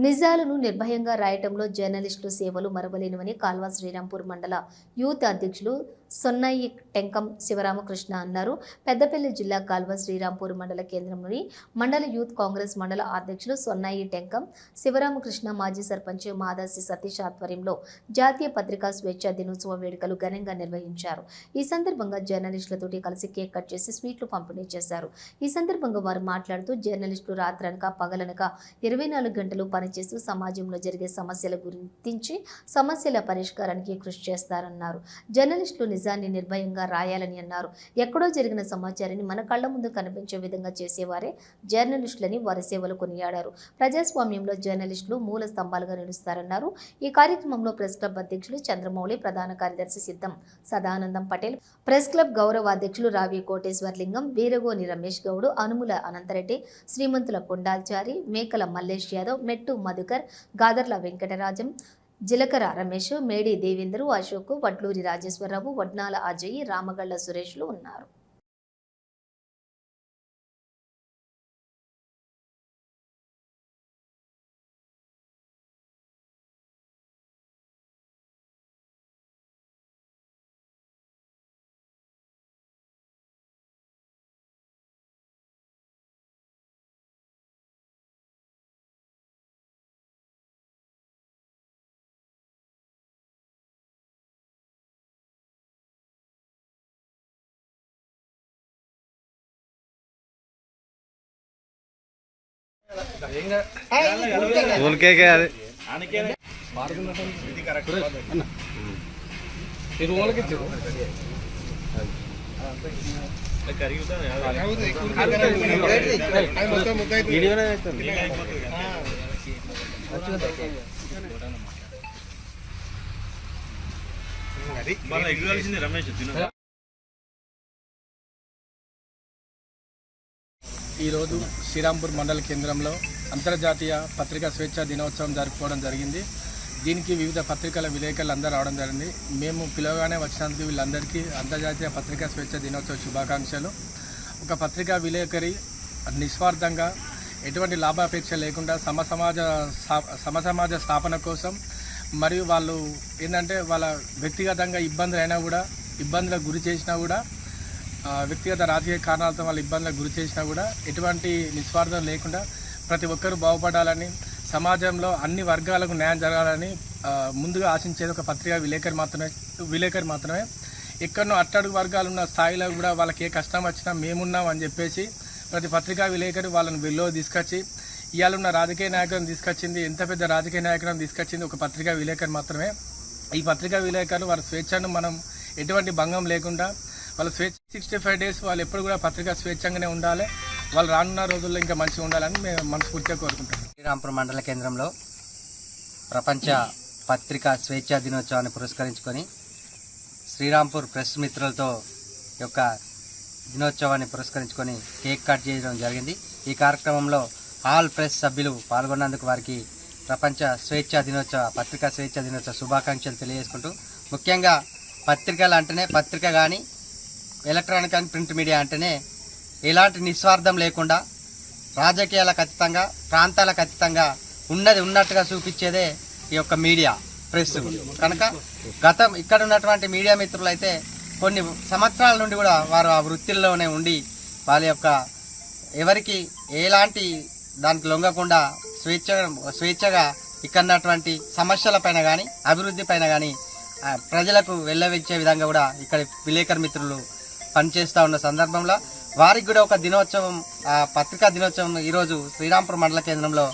నిజాలను నిర్భయంగా రాయటంలో జర్నలిస్టుల సేవలు మరవలేనివని కాల్వ శ్రీరాంపూర్ మండల యూత్ అధ్యక్షులు సొన్నయ్యి టెంకం శివరామకృష్ణ అన్నారు. పెద్దపల్లి జిల్లా కాల్వ శ్రీరాంపూర్ మండల కేంద్రంలోని మండల యూత్ కాంగ్రెస్ మండల అధ్యక్షులు సొన్నయ్యి టెంకం శివరామకృష్ణ మాజీ సర్పంచ్ మాదాసి సతీష్ ఆధ్వర్యంలో జాతీయ పత్రికా స్వేచ్ఛా దినోత్సవ వేడుకలు ఘనంగా నిర్వహించారు. ఈ సందర్భంగా జర్నలిస్టులతోటి కలిసి కేక్ కట్ చేసి స్వీట్లు పంపిణీ చేశారు. ఈ సందర్భంగా వారు మాట్లాడుతూ జర్నలిస్టులు రాత్రనక పగలనక 24 గంటలు పనిచేస్తూ సమాజంలో జరిగే సమస్యల గురించి సమస్యల పరిష్కారానికి కృషి చేస్తారన్నారు. జర్నలిస్టులు నిజాన్ని నిర్భయంగా రాయాలని అన్నారు. ఎక్కడో జరిగిన సమాచారాన్ని మన కళ్ల ముందు కనిపించే విధంగా చేసేవారే జర్నలిస్టులని వారి సేవలు కొనియాడారు. ప్రజాస్వామ్యంలో జర్నలిస్టులు మూల స్తంభాలుగా నిలుస్తారన్నారు. ఈ కార్యక్రమంలో ప్రెస్ క్లబ్ అధ్యక్షులు చంద్రమౌళి, ప్రధాన కార్యదర్శి సిద్ధం సదానందం పటేల్, ప్రెస్ క్లబ్ గౌరవ అధ్యక్షులు రావి కోటేశ్వర్లింగం, వీరగోని రమేష్ గౌడ్, అనుముల అనంతరెడ్డి, శ్రీమంతుల కొండాల్చారి, మేకల మల్లేష్ యాదవ్, మెట్టు మధుకర్, గాదర్ల వెంకటరాజం, జిలకర రమేష్, మేడి దేవేంద్రు, అశోక్, వడ్లూరి రాజేశ్వరరావు, వడ్నాల అజయ్, రామగళ్ల సురేష్లు ఉన్నారు. ఈరోజు శ్రీరాంపూర్ మండల కేంద్రంలో అంతర్జాతీయ పత్రికా స్వేచ్ఛా దినోత్సవం జరుపుకోవడం జరిగింది. దీనికి వివిధ పత్రికల విలేకరులు అందరూ రావడం జరిగింది. మేము పిలవగానే వచ్చినందుకు వీళ్ళందరికీ అంతర్జాతీయ పత్రికా స్వేచ్ఛా దినోత్సవ శుభాకాంక్షలు. ఒక పత్రికా విలేకరి నిస్వార్థంగా ఎటువంటి లాభాపేక్ష లేకుండా సమసమాజ స్థాపన కోసం మరియు వాళ్ళు ఏంటంటే వాళ్ళ వ్యక్తిగతంగా ఇబ్బందులకు గురి చేసినా కూడా వ్యక్తిగత రాజకీయ కారణాలతో వాళ్ళ ఇబ్బందులకు గురి చేసినా కూడా ఎటువంటి నిస్వార్థం లేకుండా ప్రతి ఒక్కరూ బాగుపడాలని, సమాజంలో అన్ని వర్గాలకు న్యాయం జరగాలని ముందుగా ఆశించేది ఒక పత్రికా విలేకరి మాత్రమే. ఎక్కడనో అట్టడుగు వర్గాలు ఉన్న స్థాయిలో కూడా వాళ్ళకి ఏ కష్టం వచ్చినా మేమున్నాం అని చెప్పేసి ప్రతి పత్రికా విలేకరి వాళ్ళని వెల్లో తీసుకొచ్చి ఇవాళ ఉన్న రాజకీయ నాయకులను తీసుకొచ్చింది, ఎంత పెద్ద రాజకీయ నాయకులను తీసుకొచ్చింది ఒక పత్రికా విలేకరి మాత్రమే. ఈ పత్రికా విలేకరులు వారి స్వేచ్ఛను మనం ఎటువంటి భంగం లేకుండా వాళ్ళ 65 డేస్ వాళ్ళు ఎప్పుడు కూడా పత్రికా స్వేచ్ఛంగానే ఉండాలి. వాళ్ళు రానున్న రోజుల్లో ఇంకా మంచిగా ఉండాలని మేము మనస్ఫూర్తిగా కోరుకుంటున్నాం. శ్రీరాంపూర్ మండల కేంద్రంలో ప్రపంచ పత్రికా స్వేచ్ఛా దినోత్సవాన్ని పురస్కరించుకొని శ్రీరాంపూర్ ప్రెస్ మిత్రులతో యొక్క దినోత్సవాన్ని పురస్కరించుకొని కేక్ కట్ చేయడం జరిగింది. ఈ కార్యక్రమంలో ఆల్ ప్రెస్ సభ్యులు పాల్గొన్నందుకు వారికి ప్రపంచ పత్రికా స్వేచ్ఛా దినోత్సవ శుభాకాంక్షలు తెలియజేసుకుంటూ, ముఖ్యంగా పత్రికలు అంటేనే పత్రిక కానీ ఎలక్ట్రానిక్ అండ్ ప్రింట్ మీడియా అంటేనే ఎలాంటి నిస్వార్థం లేకుండా రాజకీయాలకు అతీతంగా ప్రాంతాలకు అతీతంగా ఉన్నట్టుగా చూపించేదే ఈ యొక్క మీడియా ప్రెస్. కనుక ఇక్కడ ఉన్నటువంటి మీడియా మిత్రులు అయితే కొన్ని సంవత్సరాల నుండి కూడా వారు ఆ వృత్తిల్లోనే ఉండి వాళ్ళ యొక్క ఎవరికి ఎలాంటి దానికి లొంగకుండా స్వేచ్ఛగా ఇక్కడ ఉన్నటువంటి సమస్యలపైన కానీ అభివృద్ధి పైన కానీ ప్రజలకు వెళ్ళవిచ్చే విధంగా కూడా ఇక్కడ విలేకరు మిత్రులు పనిచేస్తూ ఉన్న సందర్భంలో వారికి కూడా ఒక దినోత్సవం, పత్రికా దినోత్సవం ఈరోజు శ్రీరాంపూర్ మండల కేంద్రంలో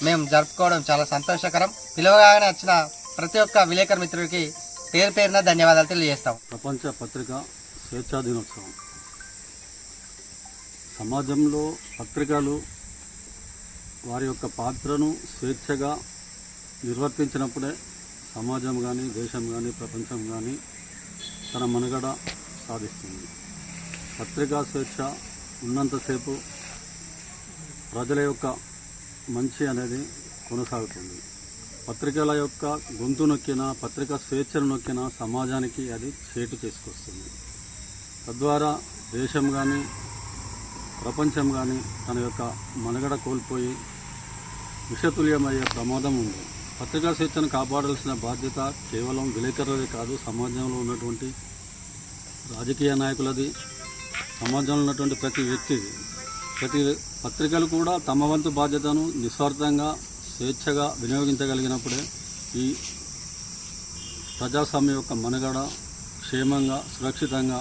మేము జరుపుకోవడం చాలా సంతోషకరం. పిలువగానే వచ్చిన ప్రతి ఒక్క విలేకరు మిత్రుడికి పేరున ధన్యవాదాలు తెలియజేస్తాం. ప్రపంచ పత్రికా స్వేచ్ఛా దినోత్సవం సమాజంలో పత్రికలు వారి యొక్క పాత్రను స్వేచ్ఛగా నిర్వర్తించినప్పుడే సమాజం కానీ, దేశం కానీ, ప్రపంచం కానీ తన మనుగడ సాధిస్తుంది. పత్రికా స్వేచ్ఛ ఉన్నంతసేపు ప్రజల యొక్క మంచి అనేది కొనసాగుతుంది. పత్రికల యొక్క గొంతు నొక్కిన, పత్రికా స్వేచ్ఛను నొక్కిన సమాజానికి అది చేటు చేసుకొస్తుంది. తద్వారా దేశం కానీ ప్రపంచం కానీ తన యొక్క మనుగడ కోల్పోయి విషతుల్యమయ్యే ప్రమాదం ఉంది. పత్రికా స్వేచ్ఛను కాపాడాల్సిన బాధ్యత కేవలం విలేకరులదే కాదు, సమాజంలో ఉన్నటువంటి రాజకీయ నాయకులది, సమాజంలో ఉన్నటువంటి ప్రతి వ్యక్తిది. ప్రతి పత్రికలు కూడా తమ వంతు బాధ్యతను నిస్వార్థంగా స్వేచ్ఛగా వినియోగించగలిగినప్పుడే ఈ ప్రజాస్వామ్యం యొక్క మనుగడ క్షేమంగా సురక్షితంగా